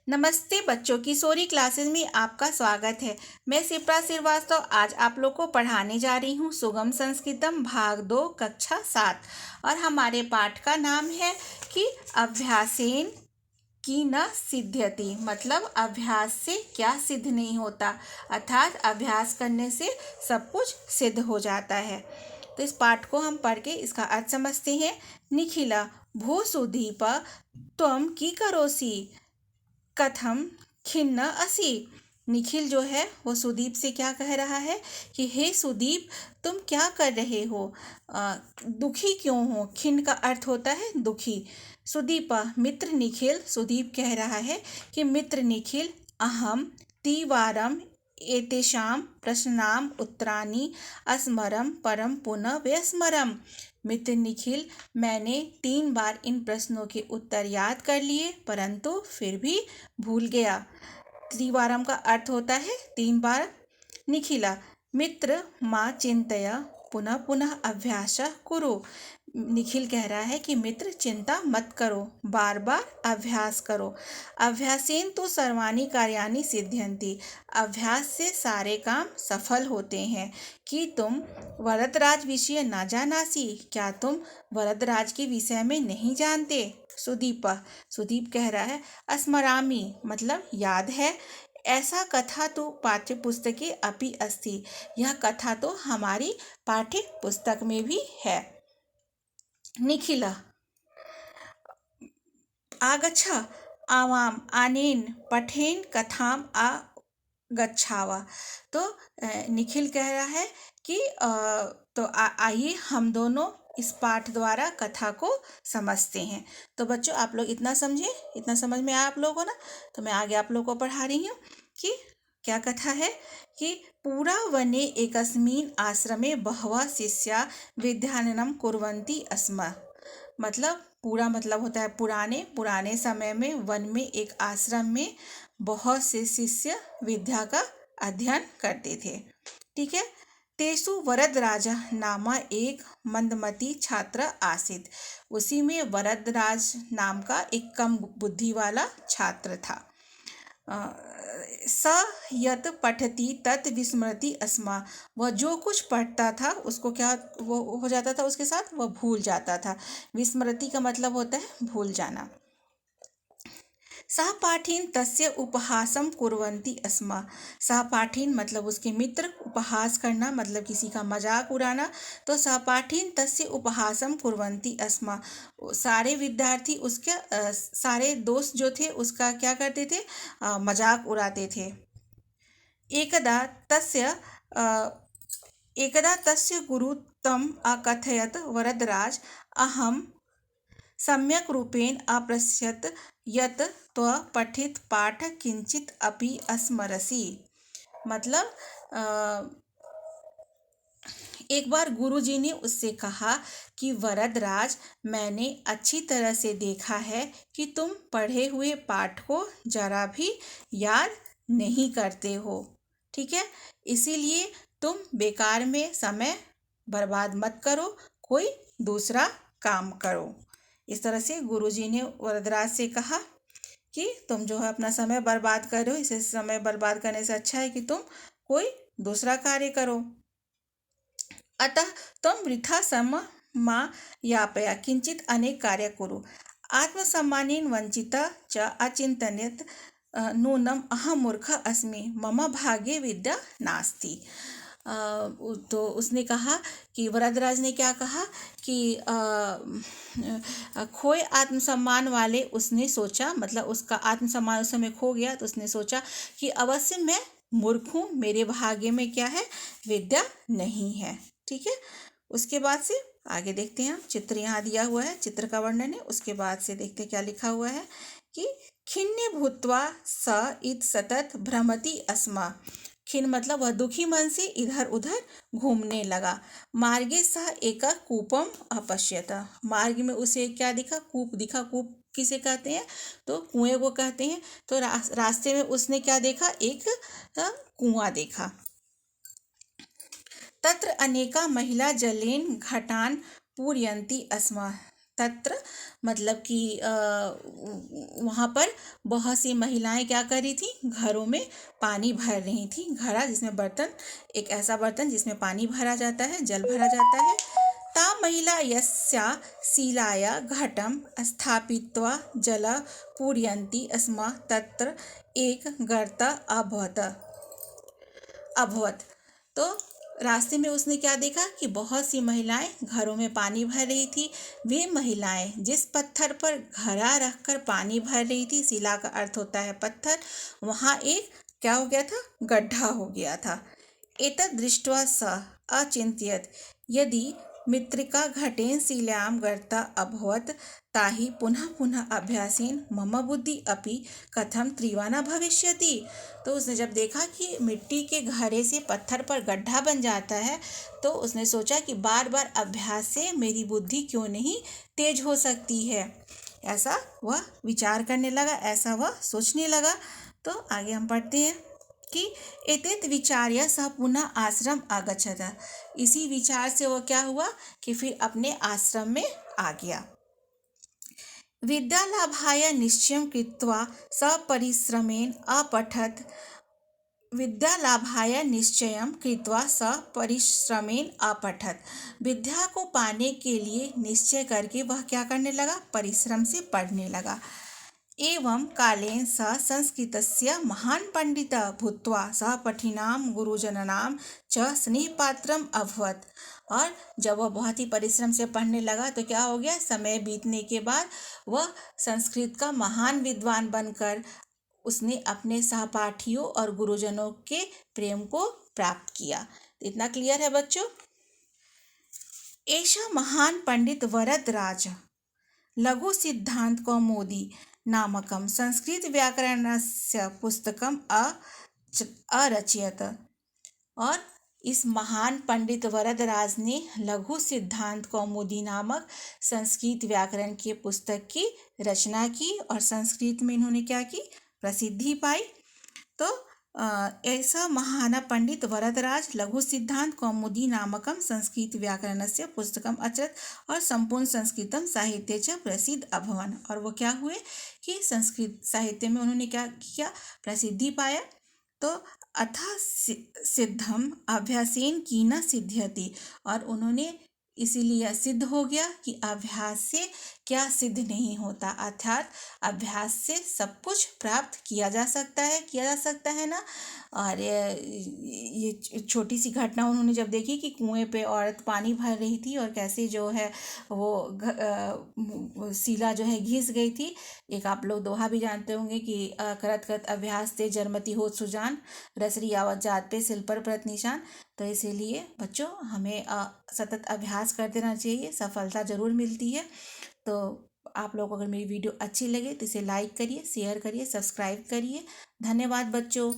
नमस्ते बच्चों, किशोरी क्लासेस में आपका स्वागत है। मैं शिप्रा श्रीवास्तव आज आप लोग को पढ़ाने जा रही हूँ सुगम संस्कृतम भाग 2 कक्षा 7। और हमारे पाठ का नाम है कि अभ्यासेन की न सिद्ध्यति, मतलब अभ्यास से क्या सिद्ध नहीं होता, अर्थात अभ्यास करने से सब कुछ सिद्ध हो जाता है। तो इस पाठ को हम पढ़ के इसका अर्थ समझते हैं। निखिला भो सुदीप त्वम की करोसी कथम खिन्न असी। निखिल जो है वो सुदीप से क्या कह रहा है कि हे सुदीप, तुम क्या कर रहे हो, दुखी क्यों हो। खिन्न का अर्थ होता है दुखी। सुदीप मित्र निखिल, सुदीप कह रहा है कि मित्र निखिल, अहम तिवारम एतेषां प्रश्नानाम् उत्तराणि अस्मरं परं पुनः व्यस्मरम्। मित्र निखिल, मैंने 3 बार इन प्रश्नों के उत्तर याद कर लिए, परंतु फिर भी भूल गया। त्रिवारम का अर्थ होता है 3 बार। निखिला मित्र माँ चिंतय पुनः पुनः अभ्यास कुरु। निखिल कह रहा है कि मित्र चिंता मत करो, बार बार अभ्यास करो। अभ्यासेन तो सर्वाणि कार्याणि सिद्ध्यन्ति, अभ्यास से सारे काम सफल होते हैं। कि तुम वरदराज विषय न जानासी, क्या तुम वरदराज के विषय में नहीं जानते। सुदीप कह रहा है अस्मरामी, मतलब याद है। ऐसा कथा तो पाठ्य पुस्तके अपि अस्ति, यह कथा तो हमारी पाठ्य पुस्तक में भी है। निखिला आगच्छ आवाम आनेन पठेन कथाम आगच्छावा। तो निखिल कह रहा है कि तो आइए हम दोनों इस पाठ द्वारा कथा को समझते हैं। तो बच्चों आप लोग इतना समझे, इतना समझ में आया आप लोगों को ना। तो मैं आगे आप लोगों को पढ़ा रही हूँ कि क्या कथा है कि पूरा वने एकस्मिन् आश्रमे बहवः शिष्या विद्यायनम कुर्वन्ति अस्म। मतलब पूरा मतलब होता है पुराने समय में वन में एक आश्रम में बहुत से शिष्य विद्या का अध्ययन करते थे। ठीक है। तेसु वरदराज नामा एक मंदमती छात्र आसीत, उसी में वरदराज नाम का एक कम बुद्धि वाला छात्र था। स यत पठती तत् विस्मृति अस्मा, वह जो कुछ पढ़ता था उसको क्या वो हो जाता था, उसके साथ वह भूल जाता था। विस्मृति का मतलब होता है भूल जाना। सहपाठीन तस्य उपहासम कुर्वन्ति अस्म, सहपाठीन मतलब उसके मित्र, उपहास करना मतलब किसी का मजाक उड़ाना। तो सहपाठीन तस्य उपहासम कुर्वन्ति अस्म, सारे विद्यार्थी उसके सारे दोस्त जो थे उसका क्या करते थे, मजाक उड़ाते थे। एकदा तस्य गुरु तम अकथयत वरदराज अहम सम्यक रूपेण अपश्यत यत त्व पठित पाठ किंचित अपि अस्मरसि। मतलब एक बार गुरुजी ने उससे कहा कि वरदराज, मैंने अच्छी तरह से देखा है कि तुम पढ़े हुए पाठ को जरा भी याद नहीं करते हो। ठीक है, इसीलिए तुम बेकार में समय बर्बाद मत करो, कोई दूसरा काम करो। इस तरह से गुरुजी ने वरदराज से कहा कि तुम जो है अपना समय बर्बाद कर रहे हो, इसे समय बर्बाद करने से अच्छा है कि तुम कोई दूसरा कार्य करो। अतः तुम वृथा सम मा यापया किंचित अनेक कार्य कुरु, आत्मसम्मानेन वंचिता च अचिंतयत नूनम अहम मूर्ख अस्मि, मम भाग्ये विद्या नास्ति। तो उसने कहा कि वरदराज ने क्या कहा कि खोए आत्मसम्मान वाले उसने सोचा, मतलब उसका आत्मसम्मान उस समय खो गया, तो उसने सोचा कि अवश्य मैं मूर्ख हूँ, मेरे भाग्य में क्या है, विद्या नहीं है। ठीक है, उसके बाद से आगे देखते हैं हम। चित्र यहाँ दिया हुआ है, चित्र का वर्णन है, उसके बाद से देखते हैं क्या लिखा हुआ है कि खिन्ने भूत्वा स इत सतत भ्रमति अस्मा। खिन्न मतलब वह दुखी मन से इधर उधर घूमने लगा। मार्गे सह एक कूपम अपश्यत, मार्ग में उसे क्या दिखा, कूप दिखा। कूप किसे कहते हैं, तो कुएं को कहते हैं। तो रास्ते में उसने क्या देखा, एक कुआं देखा। तत्र अनेका महिला जलेन घटान पूरयन्ति अस्म, तत्र मतलब कि वहाँ पर बहुत सी महिलाएं क्या कर रही थी, घरों में पानी भर रही थी। घड़ा जिसमें बर्तन, एक ऐसा बर्तन जिसमें पानी भरा जाता है, जल भरा जाता है। ता महिला यस्या शिलाया घटं स्थापित्वा जल पूरयन्ती स्म तत्र एक गर्त अभवत। तो रास्ते में उसने क्या देखा कि बहुत सी महिलाएं घरों में पानी भर रही थी। वे महिलाएं जिस पत्थर पर घड़ा रखकर पानी भर रही थी, शिला का अर्थ होता है पत्थर, वहाँ एक क्या हो गया था, गड्ढा हो गया था। एतद् दृष्ट्वा सः अचिन्तयत् यदि मृत्तिका घटेन शिलायां गर्ता अभवत् ताहि पुनः पुनः अभ्यासेन मम बुद्धि अपि कथम त्रिवाना भविष्यति। तो उसने जब देखा कि मिट्टी के घड़े से पत्थर पर गड्ढा बन जाता है, तो उसने सोचा कि बार बार अभ्यास से मेरी बुद्धि क्यों नहीं तेज हो सकती है। ऐसा वह विचार करने लगा, ऐसा वह सोचने लगा। तो आगे हम पढ़ते हैं कि एतत् विचार्य सः पुनः आश्रम आगच्छत। इसी विचार से वो क्या हुआ कि फिर अपने आश्रम में आ गया। विद्यालाभाय निश्चयं कृत्वा सपरिश्रमेण अपठत्। विद्यालाभाय निश्चयं कृत्वा सपरिश्रमेण अपठत्। विद्या को पाने के लिए निश्चय करके वह क्या करने लगा, परिश्रम से पढ़ने लगा। एवं कालेन सः संस्कृतस्य महान् पंडितः भूत्वा सहपाठिनां गुरुजनानां च स्नेहपात्रम् अभवत्। और जब वह बहुत ही परिश्रम से पढ़ने लगा तो क्या हो गया, समय बीतने के बाद वह संस्कृत का महान विद्वान बनकर उसने अपने सहपाठियों और गुरुजनों के प्रेम को प्राप्त किया। इतना क्लियर है बच्चों। एषा महान पंडित वरदराज लघु सिद्धांत कौमुदी नामकं संस्कृत व्याकरणस्य पुस्तकम् अरचयत। और इस महान पंडित वरदराज ने लघु सिद्धांत कौमुदी नामक संस्कृत व्याकरण के पुस्तक की रचना की और संस्कृत में इन्होंने क्या की, प्रसिद्धि पाई। तो ऐसा महान पंडित वरदराज लघु सिद्धांत कौमुदी नामकं संस्कृत व्याकरणस्य पुस्तकम् अचरत और संपूर्ण संस्कृतम साहित्य च प्रसिद्ध अभवन। और वो क्या हुए कि संस्कृत साहित्य में उन्होंने क्या किया, प्रसिद्धि पाया। तो अथा सिद्धम अभ्यासेन की न सिद्ध्यति। और उन्होंने इसीलिए सिद्ध हो गया कि अभ्यास से क्या सिद्ध नहीं होता, अर्थात अभ्यास से सब कुछ प्राप्त किया जा सकता है ना। और ये छोटी सी घटना उन्होंने जब देखी कि कुएं पे औरत पानी भर रही थी और कैसे जो है वो शिला जो है घिस गई थी। एक आप लोग दोहा भी जानते होंगे कि करत करत अभ्यास से जरमती हो सुजान, रसरी आवत जात पे सिल पर प्रत निशान। तो इसीलिए बच्चों हमें सतत अभ्यास करते रहना चाहिए, सफलता ज़रूर मिलती है। तो आप लोग को अगर मेरी वीडियो अच्छी लगे तो इसे लाइक करिए, शेयर करिए, सब्सक्राइब करिए। धन्यवाद बच्चों।